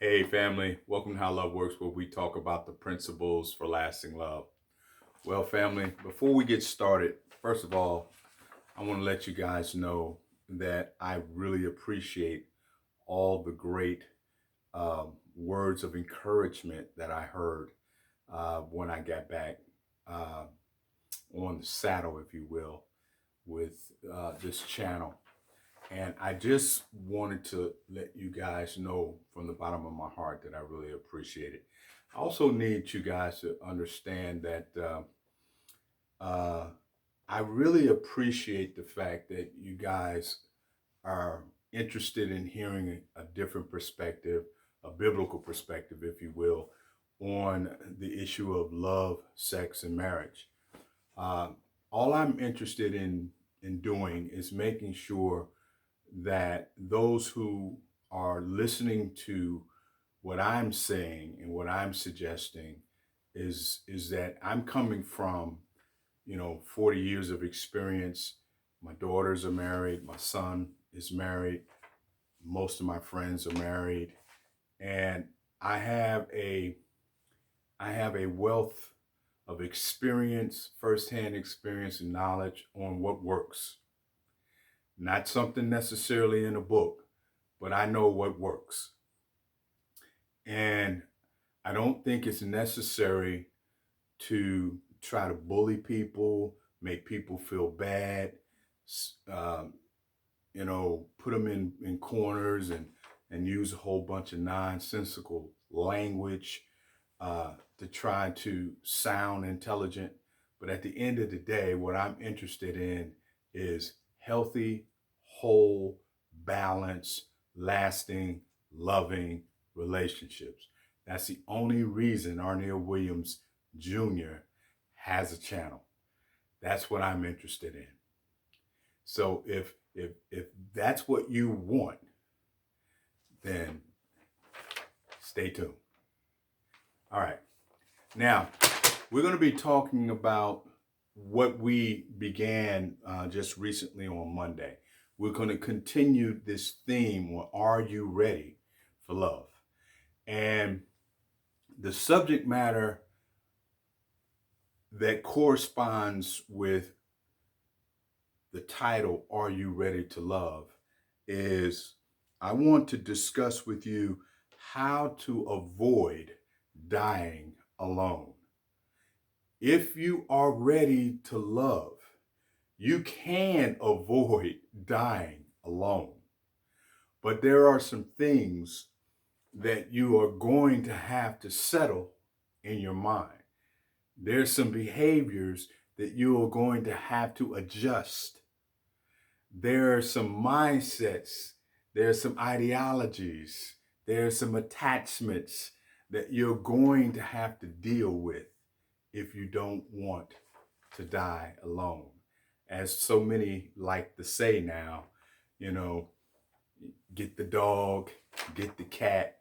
Hey, family, welcome to How Love Works, where we talk about the principles for lasting love. Well, family, before we get started, first of all, I want to let you guys know that I really appreciate all the great words of encouragement that I heard when I got back uh, on the saddle, if you will, with this channel. And I just wanted to let you guys know from the bottom of my heart that I really appreciate it. I also need you guys to understand that uh, I really appreciate the fact that you guys are interested in hearing a different perspective, a biblical perspective, if you will, on the issue of love, sex, and marriage. Uh, all I'm interested in doing is making sure that those who are listening to what I'm saying and what I'm suggesting is that I'm coming from 40 years of experience. My daughters are married, my son is married, most of my friends are married, and I have a I have a wealth of experience, firsthand experience and knowledge on what works. Not something necessarily in a book, but I know what works. And I don't think it's necessary to try to bully people, make people feel bad, um, put them in corners and use a whole bunch of nonsensical language to try to sound intelligent. But at the end of the day, what I'm interested in is healthy, whole, balanced, lasting, loving relationships. That's the only reason Arnell Williams Jr. has a channel. That's what I'm interested in. So if that's what you want, then stay tuned. All right. Now, we're going to be talking about what we began just recently on Monday. We're going to continue this theme on Are You Ready for Love? And the subject matter that corresponds with the title, Are You Ready to Love? Is I want to discuss with you how to avoid dying alone. If you are ready to love, you can avoid dying alone. But there are some things that you are going to have to settle in your mind. There's some behaviors that you are going to have to adjust. There are some mindsets, there are some ideologies, there are some attachments that you're going to have to deal with if you don't want to die alone. As so many like to say now, you know, get the dog, get the cat.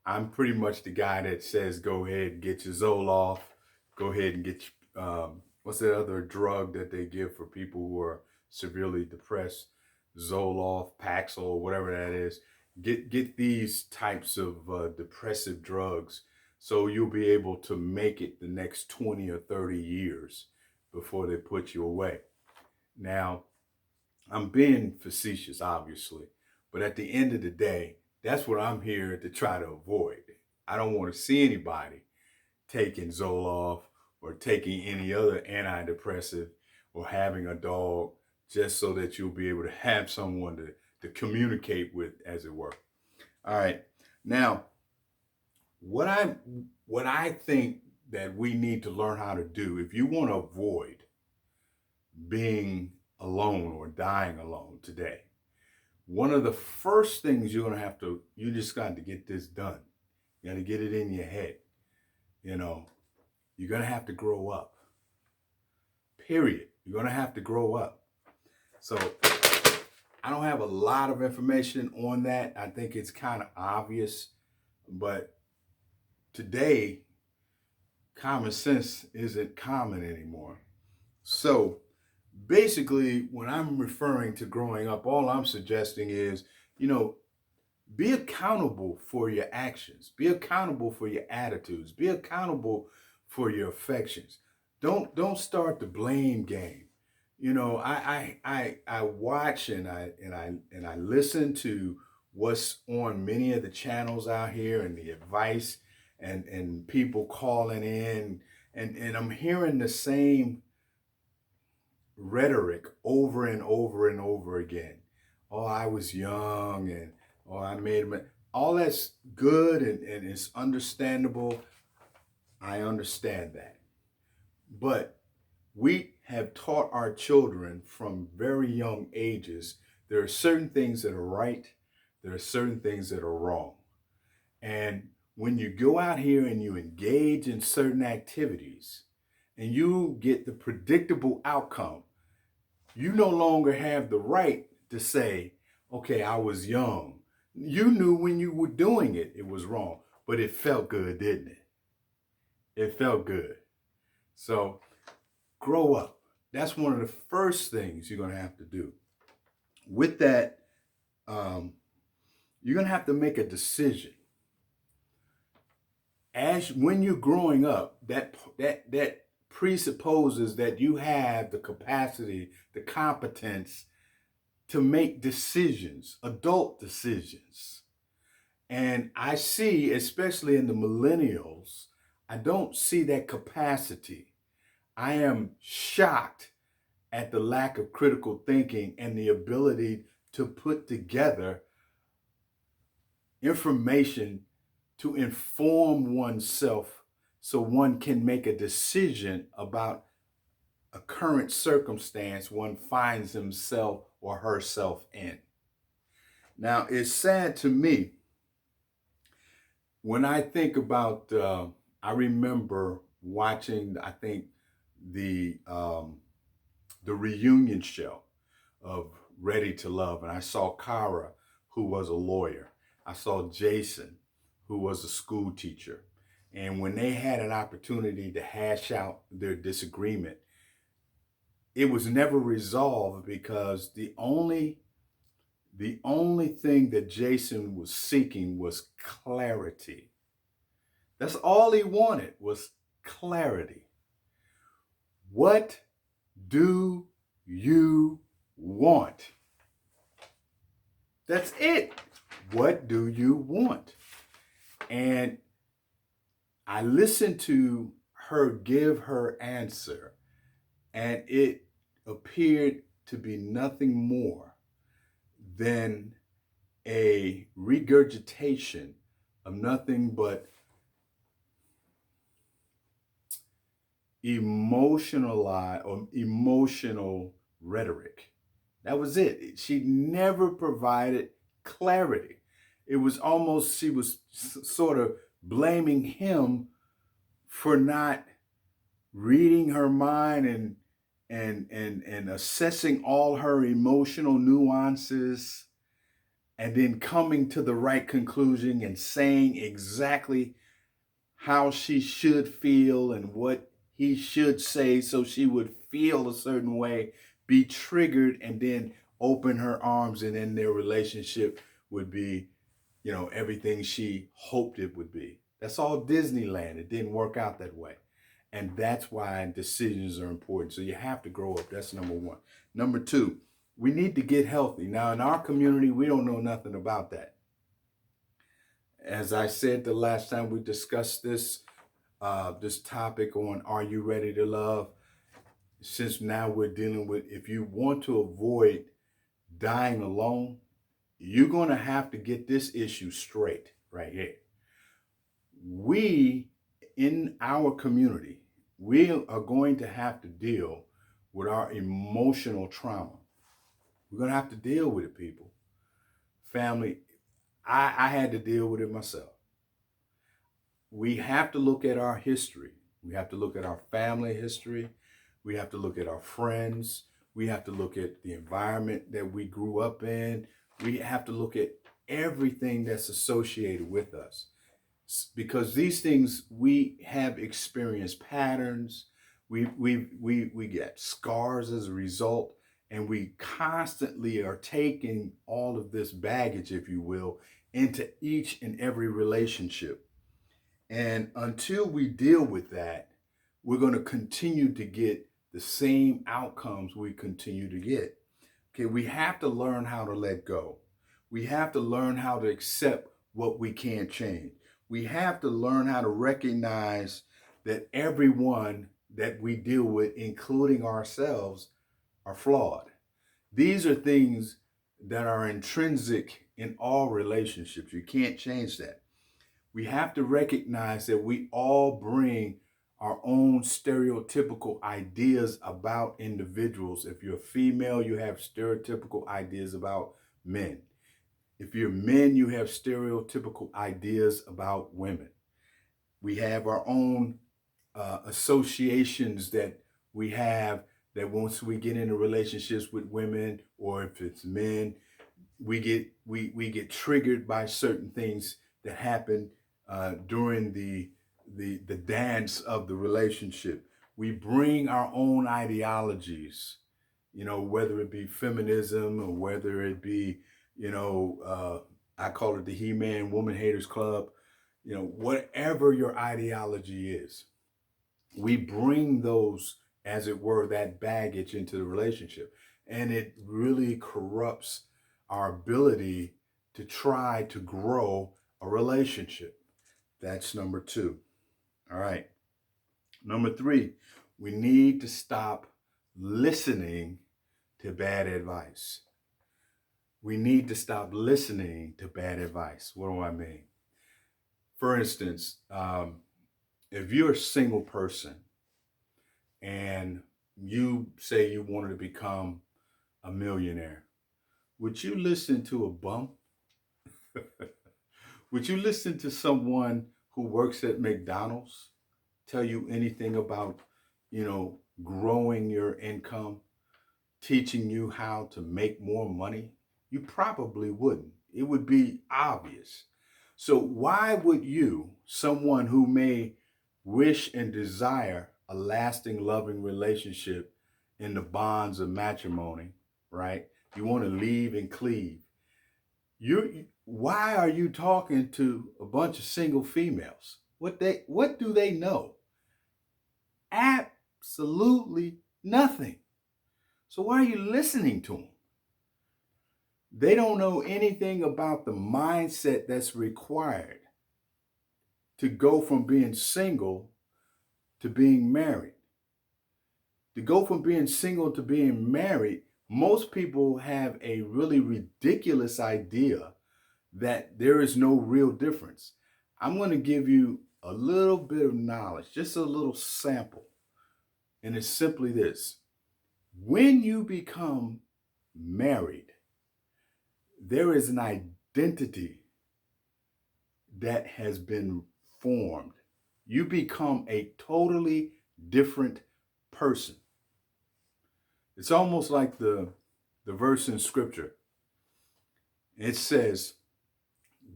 I'm pretty much the guy that says, go ahead and get your Zoloft, go ahead and get your, what's that other drug that they give for people who are severely depressed? Zoloft, Paxil, whatever that is. Get these types of depressive drugs so you'll be able to make it the next 20 or 30 years before they put you away. Now, I'm being facetious, obviously, but at the end of the day, that's what I'm here to try to avoid. I don't want to see anybody taking Zoloft or taking any other antidepressant or having a dog just so that you'll be able to have someone to communicate with, as it were. All right. Now, what I think that we need to learn how to do if you want to avoid being alone or dying alone today, one of the first things you just got to get this done. You got to get it in your head. You're going to have to grow up. Period. You're going to have to grow up. So I don't have a lot of information on that. I think it's kind of obvious, but today, common sense isn't common anymore. So basically, when I'm referring to growing up, all I'm suggesting is, you know, Be accountable for your actions. Be accountable for your attitudes. Be accountable for your affections. Don't start the blame game. You know, I watch and I listen to what's on many of the channels out here and the advice and people calling in and I'm hearing the same rhetoric over and over and over again. Oh, I was young and oh, I made a all that's good and it's understandable. I understand that. But we have taught our children from very young ages there are certain things that are right, there are certain things that are wrong. And when you go out here and you engage in certain activities and you get the predictable outcome, you no longer have the right to say, okay, I was young. You knew when you were doing it, it was wrong, but it felt good, didn't it? It felt good. So grow up. That's one of the first things you're going to have to do. With that, you're going to have to make a decision. As when you're growing up, that presupposes that you have the capacity, the competence to make decisions, adult decisions. And I see, especially in the millennials, I don't see that capacity. I am shocked at the lack of critical thinking and the ability to put together information to inform oneself so one can make a decision about a current circumstance one finds himself or herself in. Now, it's sad to me when I think about, I remember watching, I think, the um, the reunion show of Ready to Love, and I saw Kara, who was a lawyer. I saw Jason, who was a school teacher. And when they had an opportunity to hash out their disagreement, it was never resolved because the only thing that Jason was seeking was clarity. That's all he wanted was clarity. What do you want? That's it. What do you want? And I listened to her give her answer, and it appeared to be nothing more than a regurgitation of nothing but emotionalized or emotional rhetoric. That was it. She never provided clarity. It was almost she was sort of blaming him for not reading her mind and assessing all her emotional nuances and then coming to the right conclusion and saying exactly how she should feel and what he should say so she would feel a certain way, be triggered, and then open her arms, and then their relationship would be, everything she hoped it would be. That's all Disneyland. It didn't work out that way. And that's why decisions are important. So you have to grow up. That's number one. Number two, we need to get healthy. Now, in our community, we don't know nothing about that. As I said the last time we discussed this topic on Are You Ready to Love? Since now we're dealing with, if you want to avoid dying alone, you're going to have to get this issue straight right here. We, in our community, we are going to have to deal with our emotional trauma. We're going to have to deal with it, people. Family, I had to deal with it myself. We have to look at our history. We have to look at our family history. We have to look at our friends. We have to look at the environment that we grew up in. We have to look at everything that's associated with us. Because these things, we have experienced patterns. We get scars as a result. And we constantly are taking all of this baggage, if you will, into each and every relationship. And until we deal with that, we're going to continue to get the same outcomes we continue to get. Okay, we have to learn how to let go. We have to learn how to accept what we can't change. We have to learn how to recognize that everyone that we deal with, including ourselves, are flawed. These are things that are intrinsic in all relationships. You can't change that. We have to recognize that we all bring our own stereotypical ideas about individuals. If you're female, you have stereotypical ideas about men. If you're men, you have stereotypical ideas about women. We have our own associations that we have, that once we get into relationships with women, or if it's men, we get triggered by certain things that happen during the dance of the relationship. We bring our own ideologies, whether it be feminism or whether it be, I call it the He-Man Woman Haters Club. Whatever your ideology is, we bring those, as it were, that baggage into the relationship. And it really corrupts our ability to try to grow a relationship. That's number 2. All right. Number 3, we need to stop listening to bad advice. We need to stop listening to bad advice. What do I mean? For instance, if you're a single person and you say you wanted to become a millionaire, would you listen to a bum? Would you listen to someone who works at McDonald's tell you anything about, growing your income, teaching you how to make more money? You probably wouldn't. It would be obvious. So why would you, someone who may wish and desire a lasting, loving relationship in the bonds of matrimony, right? You want to leave and cleave. Why are you talking to a bunch of single females? What do they know? Absolutely nothing. So why are you listening to them? They don't know anything about the mindset that's required to go from being single to being married. To go from being single to being married, most people have a really ridiculous idea that there is no real difference. I'm going to give you a little bit of knowledge, just a little sample. And it's simply this. When you become married, there is an identity that has been formed. You become a totally different person. It's almost like the verse in scripture. It says,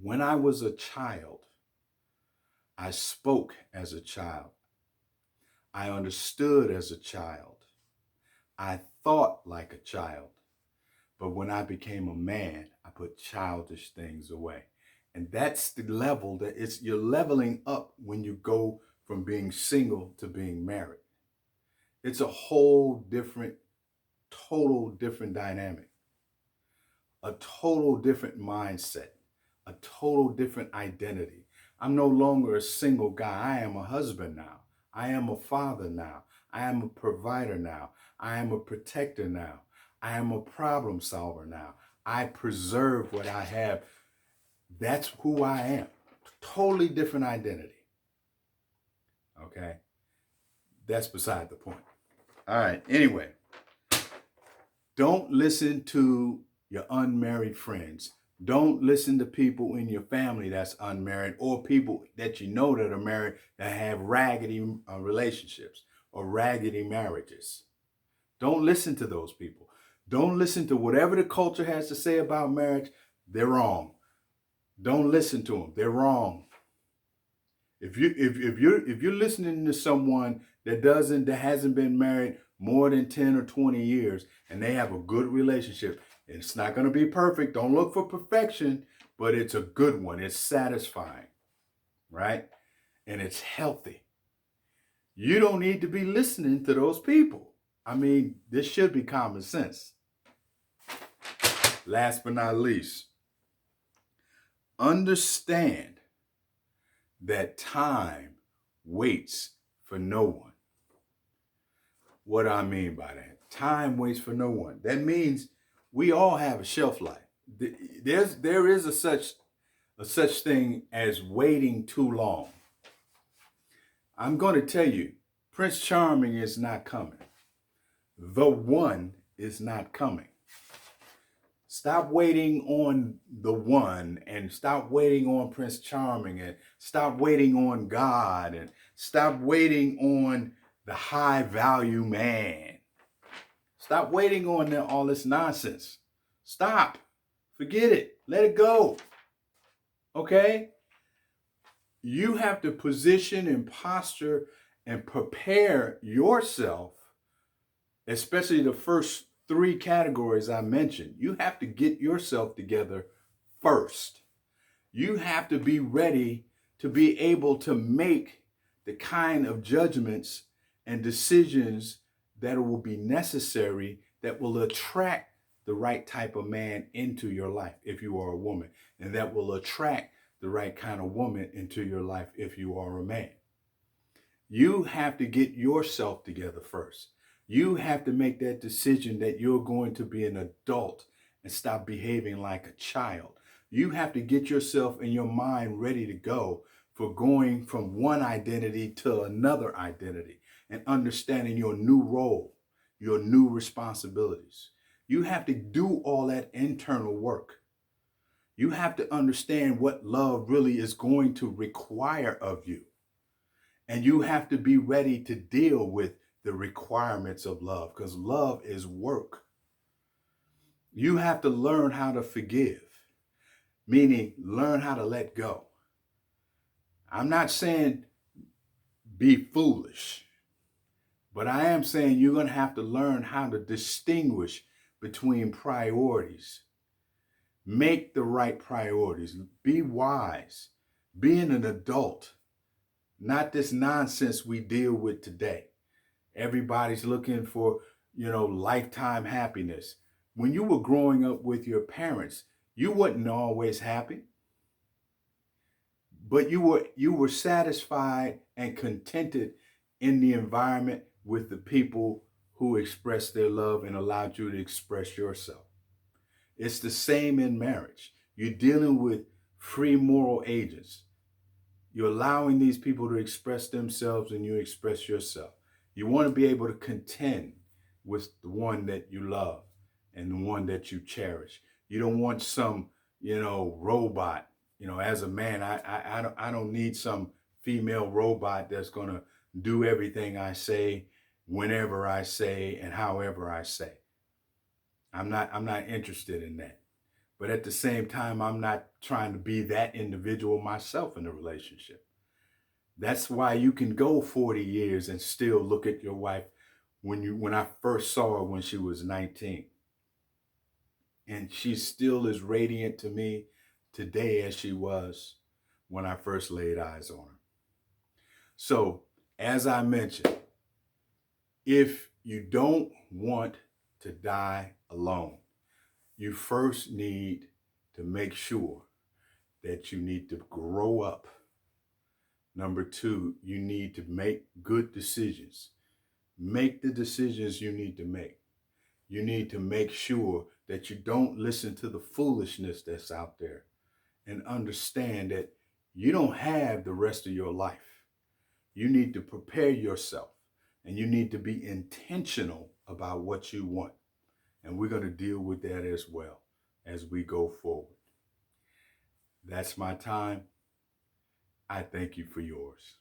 when I was a child, I spoke as a child. I understood as a child. I thought like a child. But when I became a man, I put childish things away. And that's the level that you're leveling up when you go from being single to being married. It's a whole different, total different dynamic, a total different mindset, a total different identity. I'm no longer a single guy. I am a husband now. I am a father now. I am a provider now. I am a protector now. I am a problem solver now. I preserve what I have. That's who I am. Totally different identity. Okay? That's beside the point. All right. Anyway, don't listen to your unmarried friends. Don't listen to people in your family that's unmarried, or people that you know that are married that have raggedy relationships or raggedy marriages. Don't listen to those people. Don't listen to whatever the culture has to say about marriage. They're wrong. Don't listen to them. They're wrong. If you're listening to someone that hasn't been married more than 10 or 20 years and they have a good relationship, it's not going to be perfect. Don't look for perfection, but it's a good one. It's satisfying, right? And it's healthy. You don't need to be listening to those people. I mean, this should be common sense. Last but not least, understand that time waits for no one. What do I mean by that? Time waits for no one. That means we all have a shelf life. There is a such thing as waiting too long. I'm going to tell you, Prince Charming is not coming. The one is not coming. Stop waiting on the one, and stop waiting on Prince Charming, and stop waiting on God, and stop waiting on the high value man. Stop waiting on all this nonsense. Stop. Forget it. Let it go. Okay? You have to position and posture and prepare yourself, especially the first 3 categories I mentioned. You have to get yourself together first. You have to be ready to be able to make the kind of judgments and decisions that will be necessary that will attract the right type of man into your life if you are a woman, and that will attract the right kind of woman into your life if you are a man. You have to get yourself together first. You have to make that decision that you're going to be an adult and stop behaving like a child. You have to get yourself and your mind ready to go for going from one identity to another identity and understanding your new role, your new responsibilities. You have to do all that internal work. You have to understand what love really is going to require of you. And you have to be ready to deal with the requirements of love, because love is work. You have to learn how to forgive, meaning learn how to let go. I'm not saying be foolish, but I am saying you're going to have to learn how to distinguish between priorities. Make the right priorities. Be wise. Being an adult, not this nonsense we deal with today. Everybody's looking for, lifetime happiness. When you were growing up with your parents, you wasn't always happy, but you were satisfied and contented in the environment with the people who expressed their love and allowed you to express yourself. It's the same in marriage. You're dealing with free moral agents. You're allowing these people to express themselves and you express yourself. You want to be able to contend with the one that you love and the one that you cherish. You don't want some, robot. As a man, I don't need some female robot that's going to do everything I say, whenever I say, and however I say. I'm not interested in that. But at the same time, I'm not trying to be that individual myself in a relationship. That's why you can go 40 years and still look at your wife when I first saw her when she was 19. And she still is radiant to me today as she was when I first laid eyes on her. So, as I mentioned, if you don't want to die alone, you first need to make sure that you need to grow up. Number 2, you need to make good decisions. Make the decisions you need to make. You need to make sure that you don't listen to the foolishness that's out there, and understand that you don't have the rest of your life. You need to prepare yourself, and you need to be intentional about what you want. And we're going to deal with that as well as we go forward. That's my time. I thank you for yours.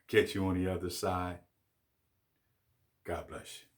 Catch you on the other side. God bless you.